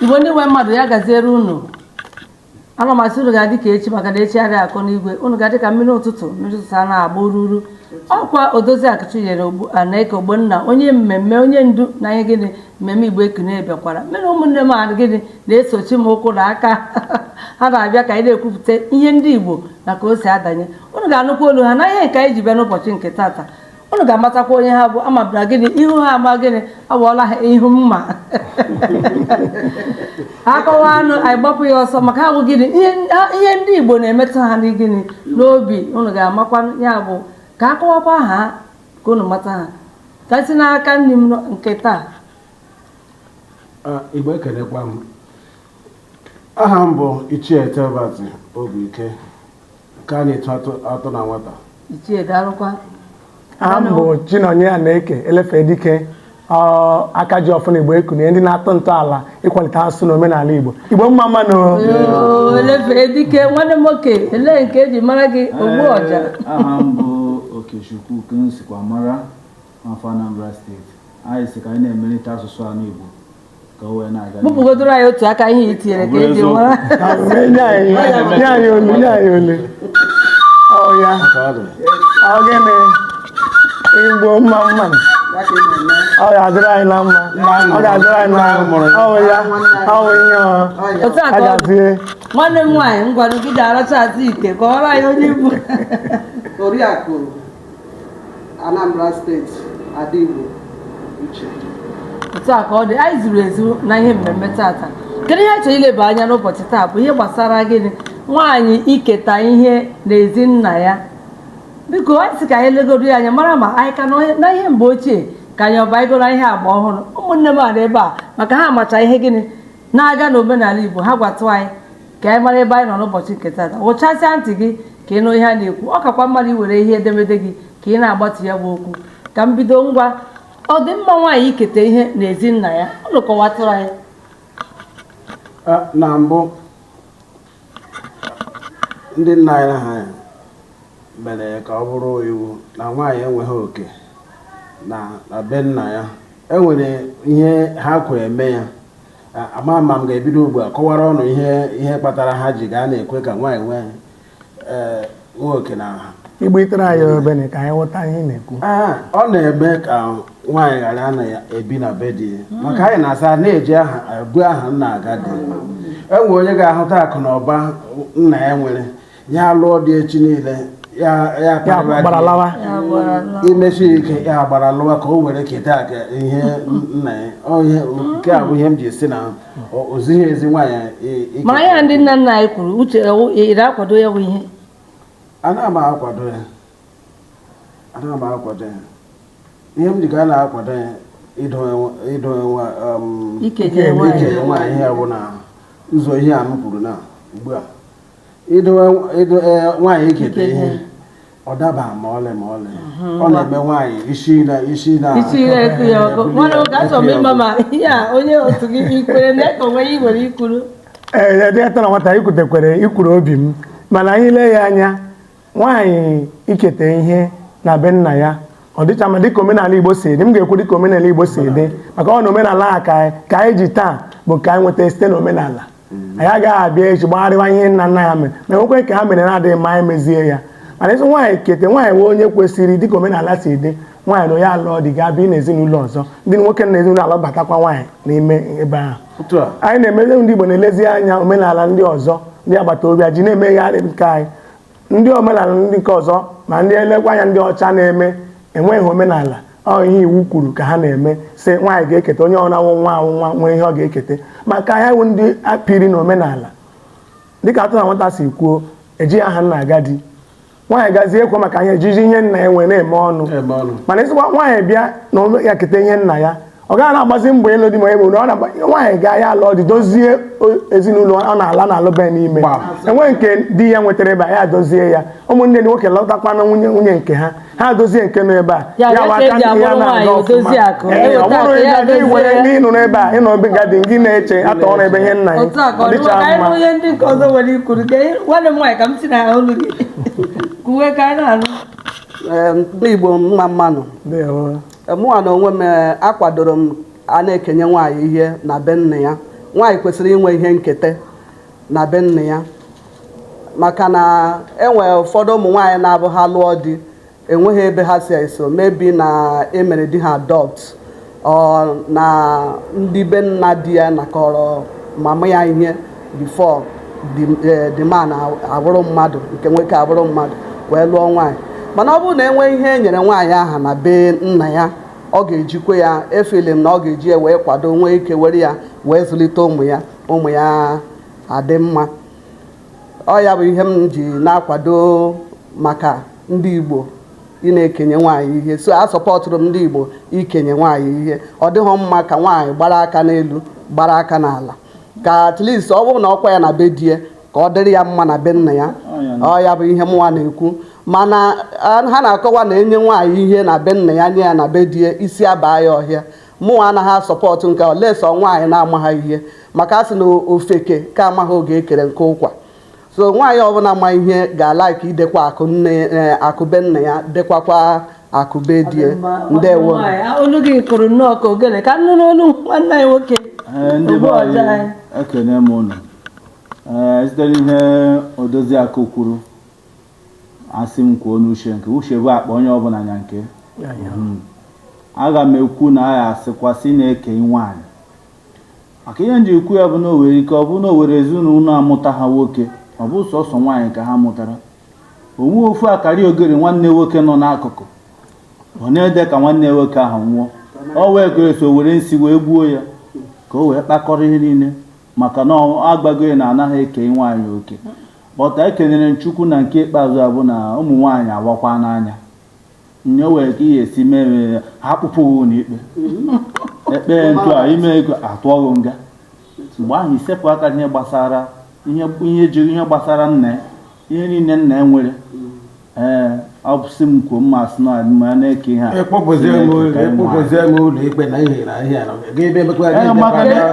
Igbo ndị nwe mmadụ ya gaziere unu. Ana masị unu ga-adị ka echi maka na echi adịghị akọ n'igwe. Unu ga-adị ka mmiri ụtụtụ a na-agba ururu. Ọkwa Odoziakụ Chinyere Ogbonna onye mmemme onye ndu na ihe gịnị mmemme Igbo Ekene bịakwara. Mmiri ụmụnne m a gịnị na-esochi m ụkwụ na aka ha na-abịa ka anyị na-ekwupụta ihe ndị Igbo na ka o si adanye. Unu ga-anụkwa olu ha na ihe nke anyị ji bịa n'ụbọchị nke tata. Unu ga-amatakwa onye ha bụ amabara gịnị ihu ha ama gịnị awọla ha ihu mma akọwa anụ anyị gbapụ ya ọsọ maka ha bụ gịnị ihe ndị Igbo na-emetụ ha n'gịnị n'obi. Unu ga-amakwa ya bụ ka akọwakwa ha ka unu mata ha kasi n'aka nne m nke taa. Igbo ekelekwa m. Aha m bụ Ichie Telbert Obuike ka a na-etu atọ na nwata. Ichie darụkwa. Aha m bụ CHINYERE Elefe Dike aka ji ọfụna Igbo Ekene ndị na-atọ ntọala ịkwalite asụsụ na omenala Igbo. Igbo mma mmanụ. Elefe Dike nwanne m nwoke ele nke eji mara gị ogbu ọja. Aha m bụ Okechukwu ka m sikwa mara afọ Anambra steeti. Anyị si ka anyị na-emelite asụsụ anụ Igbo ka o wee na-aga. Bụpụgodoro anyị otu aka ihe itinyere ka eji mara. Nye anyị olu. Ọ ya. Ọ gịnị? Igbo mma mmanụ. Ọ ga-adịrị anyị na mma. Ọ ga-adịrị anyị na mma. Ọ ya. Ọ ihe otu aka nwanne m nwaanyị ngwara gị ga-aracha azụ ite ka ọrụ anyị onye Igbo. Oriakụ Anambra steeti Adigbo Uche. Otu a ka ọ dị anyị zuru ezu na ihe mmemme tata. Kedu ihe chọrọ ileba anya n'ụbọchị taa bụ ihe gbasara gịnị nwaanyị iketa ihe n'ezi nna ya. Biko anyị sị ka anyị legoro ya anya mara ma anyị ka na ihe mgbe ochie ka anyị ọba ịgoro ihe agba ọhụrụ. Ụmụnne m a ebe a maka ha amacha ihe gịnị na-aga n'omenala Igbo ha gwatụ anyị ka anyị mara ebe anyị nọ n'ụbọchị nke tata. Wụchasịa ntị gị ka ị nụ ihe a na-ekwu. Ọ kakwa mmadụ iwere ihe edemede gị ka ị na-agbatu ya bụ okwu. Ka m bido ngwa ọ dị mma nwaanyị iketa ihe n'ezi nna ya. Unu kọwatụrụ anyị. Na mbụ ndị nna anyị ha mere ka ọ bụrụ iwu na nwaanyị enweghị oke na be nna ya. Enwere ihe ha kwere eme ya. Ama m ga-ebido ugbu a kọwara ọnụ ihe kpatara ha ji gaa na-ekwe ka nwaanyị nwee oke na ha. Igbo itere anyị obere ka anyị ghọta ihe na-ekwu. Ọ na-eme ka nwaanyị ghara na-ebi na be di maka anyị na-asa na-eji ebu aha nna aga dị. Enwe onye ga-ahụta akụ na ụba nna ya nwere ya lụọ dị echi niile ya gbara lawa imechi ike ya gbara lụwa ka o were keta ihe nna ya. Nke a bụ ihe m ji esi na ozighị ezi nwaanyị. Mara ya ndị nna nna anyị kwuru uche ire akwado ya bụ ihe. Ana m akwado ya. Ihe m ji ga na-akwado ya ido ike nwaanyị ihe bụ na ụzọ ihe a m kwuru na ugbu a ido nwaanyị iketa ihe ọ daba ma ọlị ọ na-eme nwaanyị isi ekwu ya ọkụ. Nwanne m ga-achọ m ịma ma ihe a onye otu gị ikwere na ka onwe ya nwere ikwuru. Dịka na nwata ikwuru obi m mana anyị lee ya anya nwaanyị iketa ihe na be nna ya ọ dịcha ma dịka omenala Igbo si dị. M ga-ekwu dịka omenala Igbo si dị maka ọ na omenala a ka anyị ji taa bụ ka anyị nweta site n'omenala. Anyị agaghị abịa echi gbagharịwa ihe nna nna ya mere ma enwekwe ka ha mere na-adịghị mma anyị mezie ya. Mana isi nwaanyị kete nwaanyị wee onye kwesịrị dịka omenala si dị nwaanyị na onye alụọ dị ga-abịa n'ezinụlọ ọzọ ndị nwoke na ezinụlọ batakwa nwaanyị n'ime ebe ahụ. Anyị na-emezi ndị Igbo na-elezi anya omenala ndị ọzọ ndị agbata obi ji na-emegharị nke anyị. Ndị omenala ndị nke ọzọ ma ndị elekwa anya ndị ọcha na-eme enweghị omenala ọ ihe iwu kwuru ka ha na-eme sị nwaanyị ga-eketa onye ọna nwa nwee ihe ọ ga-eketa maka ya wụ ndị apịrị na omenala dịka atụ na nwata si kwuo eji aha nna agadi nwaanyị gazie ekwe maka ihe ejiji ihe nna ya nwee na-eme ọnụ mana ịsịkwa nwaanyị bịa na ya keta ihe nna ya ọ gaghị na-agbazi mbọ elu dị ma ebe nwaanyị ga ya alụọ dị dozie ezinụlọ ọ na-ala na alụbe n'ime enwe nke di ya nwetara ebe a ya dozie ya ụmụnne ndị nwoke lọtakwana nwunye nke ha dozie nke nọ ebe a ya waka ndị ya na-aga ọfụma ọ bụrụ ịgadị were ndị nụ n'ebe a ịnọ obi gadị gị na-eche atọ ọrụ ebe ihe nna ya ọ dịcha mma. Ndị Igbo mma mmanụ mụnwa na onwe m akwadoro m a na-ekenye nwaanyị ihe na be nna ya nwaanyị kwesịrị inwe ihe nketa na be nna ya, maka na enwere ụfọdụ ụmụ nwaanyị na-abụ ha lụọ di enweghị ebe ha si eso, mebi na emere di ha adopt ọ na ndị be nna di ya nakọrọ mama ya ihe before the man abụrụ mmadụ, nke nwoke abụrụ mmadụ wee lụọ nwaanyị. Mana ọ bụrụ na enwe ihe e nyere nwaanyị aha na be nna ya, ọ ga-ejikwa ya efele m na ọ ga-eji ya wee kwado nwee ike were ya wee zụlite ụmụ ya adị mma. Ọ ya bụ ihe m ji na-akwado maka ndị Igbo ị na-ekenye nwaanyị ihe. So a sọpọtụrụ m ndị Igbo ikenye nwaanyị ihe. Ọ dịghị mma ka nwaanyị gbara aka n'elu gbara aka n'ala, ka at least ọ bụrụ na ọkwa ya na be di ya ka ọ dịrị ya mma na be nna ya. Ọ ya bụ ihe mụnwa na-ekwu. Mana ha na-akọwa na enye nwaanyị ihe na be nna ya nye ya na be di ya, isi abaa ya ọhịa. Mụnwa anaghị asọpọtụ nke olesọ nwaanyị na-amaghị ihe, maka a sị na ofeke ka amaghị oge ekere nke ụkwa. So nwaanyị ọbụla ma ihe ga-alaiki idekwa akụ be nna ya, dekwakwa akụ be di ya. Ndewo. Olu gị kụrụ nnọọ ka ogene ka nnụnụ olu nwanne anyị nwoke. Ndị be anyị ekene m unu. Site n'ihe odozi akụ kwuru, asị m kwuo n'uche nke uche bụ akpa onye ọbụla nya nke. Aga m ekwu na a ya asịkwasị na-eke nwaanyị, maka ihe nji ekwu ya bụ na o nwere ike ọ bụ na o were ezinụlọ amụta ha nwoke, ọ bụ sọsọ nwaanyị ka ha mụtara. Onwe ofu akarị ogere nwanne nwoke nọ n'akụkụ, ọ na-ede ka nwanne nwoke ahụ nwụọ, ọ wee ka eso were nsi wee gbuo ya ka o wee kpakọrọ ihe niile, maka na agbago ya na anaghị eke nwaanyị oke. Bọta ekenere Chukwu na nke ikpeazụ abụ na ụmụ nwaanyị awakwa n'anya. Nye wee ka ihe esi mee ha kpụpụghị n'ikpe ekpe ntụ a ime ego atụọghị nga. Mgbe ahụ isepụ aka ihe gbasara ihe gbasara nna, ihe niile nna ya nwere. Ọ bụsị m kwuo mma asị na ma na-eke ha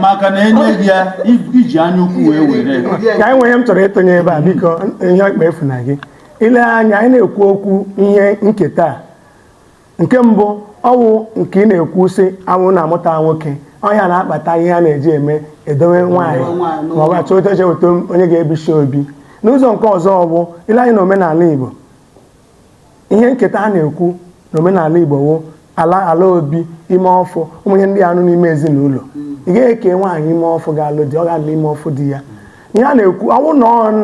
maka na enye gị ya iji anya ukwu wee were. Ka anyị nwere m chọrọ ịtụnye ebe a, biko ihe ikpe efu na gị ile anya anyị na-ekwu okwu ihe nketa. Nke mbụ ọwụ nke ị na-ekwu sị anwụ na-amụta nwoke, ọnya na-akpata ihe a na-eji eme edowe nwaanyị ma ọ bụ achọ oche weta onye ga-ebichi obi. N'ụzọ nke ọzọ bụ ile anyị na omenala Igbo, ihe nketa a na-ekwu na omenala Igbo wụ ala obi ime ọfụ, ụmụ ihe ndị anụ n'ime ezinụlọ. Ị ga-eke nwaanyị ime ọfụ ga-alụ di, ọ ga-alụ ime ọfụ di ya. Ihe a na-ekwu ọwụ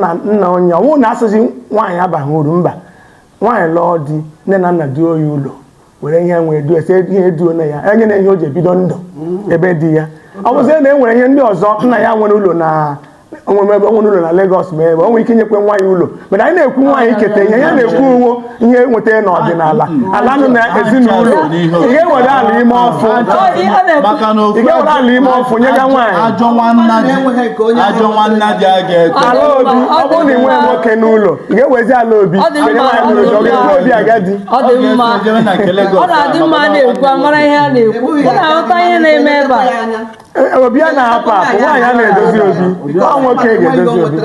na nna onye ọwụ na asịzi nwaanyị abaghị uru, mba, nwaanyị lụọ di nne na nna duo ya ụlọ were ihe nwee duo ese ihe eduo na ya enye na ihe o ji ebido ndụ ebe di ya. Ọ bụzie na e nwere ihe ndị ọzọ nna ya nwere ụlọ na onwere ụlọ na Lagos ma ebe o nwere ike inyekwe nwaanyị ụlọ. Mana anyị na-ekwu nwaanyị iketa ihe, ya na-ekwu uwo ihe nweta n'ọdịnala ala nụ na ezinụlọ. Ị ga-ewere ala ime ọfụ, ị ga-ewere ala ime ọfụ nye ga nwaanyị ajọ nwanna dị a ga-eke ala obi. Ọ bụrụ na ị nwee nwoke n'ụlọ, ị ga-ewezi ala obi kenye nwaanyị n'ụlọ, ọ ga-ekwe obi agadi. Ọ dị mma, ọ na-adị mma na-ekwu amara ihe a na-ekwu, ọ na-aghọta ihe na-eme ebe a. Obi a na-apụ apụ, nwaanyị a na-edozi obi, ọ nwoke ga-edozi obi.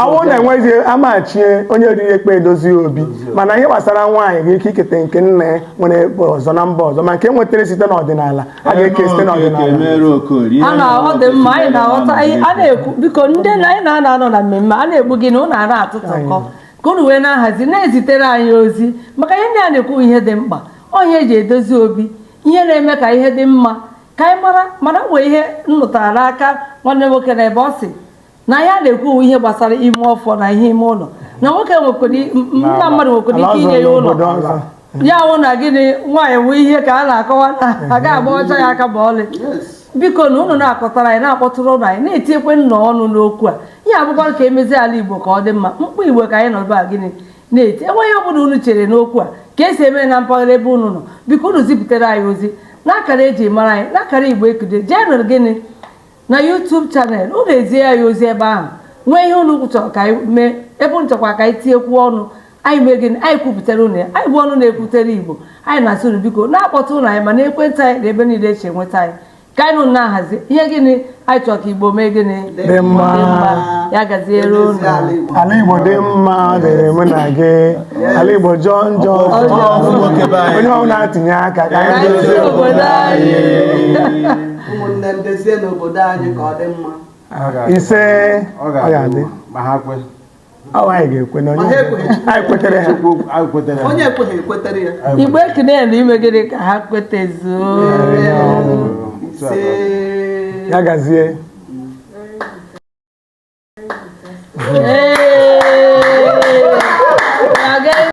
Awụ na-enwezi amachie onye riri ekpe edozi obi. Mana ihe gbasara nwaanyị ga-eke iketa nke nna ya nwere ebe ọzọ na mba ọzọ, ma nke nwetara site n'ọdịnala a ga-eke site n'ọdịnala. Ọ dị mma, anyị na-aghọta a na-ekwu. Biko ndị anyị na-anọ na mmemme a na-egbu gị na ụnụ a na-atụtụkọ ka ụnụ wee na-ahazi na-ezitere anyị ozi, maka ihe ndị a na-ekwu ihe dị mkpa, onye eji edozi obi, ihe na-eme ka ihe dị mma, ka anyị mana nwee ihe nnụtara n'aka nwanne nwoke na ebe ọ sị na ya na-ekwu ihe gbasara ime ọfọ na ihe ime ụlọ, na nwoke nna mmadụ nwekwara ike inye ya ụlọ ya wụ na gịnị nwaanyị wụ ihe ka a na-akọwa na aga agba ọcha ya aka ma ọlị. Biko na ụnụ na-akọtara anyị na-akpọtụrụ ụlọ anyị na-etinyekwe nna ọnụ n'okwu a, ihe abụkwa ka emezi ala Igbo ka ọ dị mma. Mkpụ Igbo ka anyị nọba gịnị na-eti enweghị ọbụla unu chere n'okwu a ka esi eme na mpaghara ebe unu nọ. Biko unu zipụtere anyị ozi n'akara eji mara anyị, n'akara Igbo Ekude, jee nụrụ gịnị na YouTube chanel, unu ezie ya ozi ebe ahụ, nwee ihe unu chọrọ ka anyị mee, ebe unu chọkwa ka anyị tinyekwu ọnụ, anyị mee gịnị, anyị kwupụtara unu ya, anyị bụ ọnụ na-ekwutere Igbo. Anyị na-asị unu biko na-akpọta ụnụ anyị ma na ekwentị anyị na ebe niile eche nweta anyị. ka anyị na-ahazi ihe gịnị anyị chọrọ ka Igbo mee gịnị dị mma ya gaziere unu ala Igbo dị mma dịrị mụ na gị ala Igbo jọọ njọ onye ọ na-atinye aka ka anyị dozie obodo anyị ụmụnne m dezie n'obodo anyị ka ọ dị mma ise ọ ga-adị ma ha kwe anyị ga-ekwe na onye anyị kwetere ha onye ekweghị ekwetere ya Igbo ekene na ime gịnị ka ha kwetezuo ise ya gazie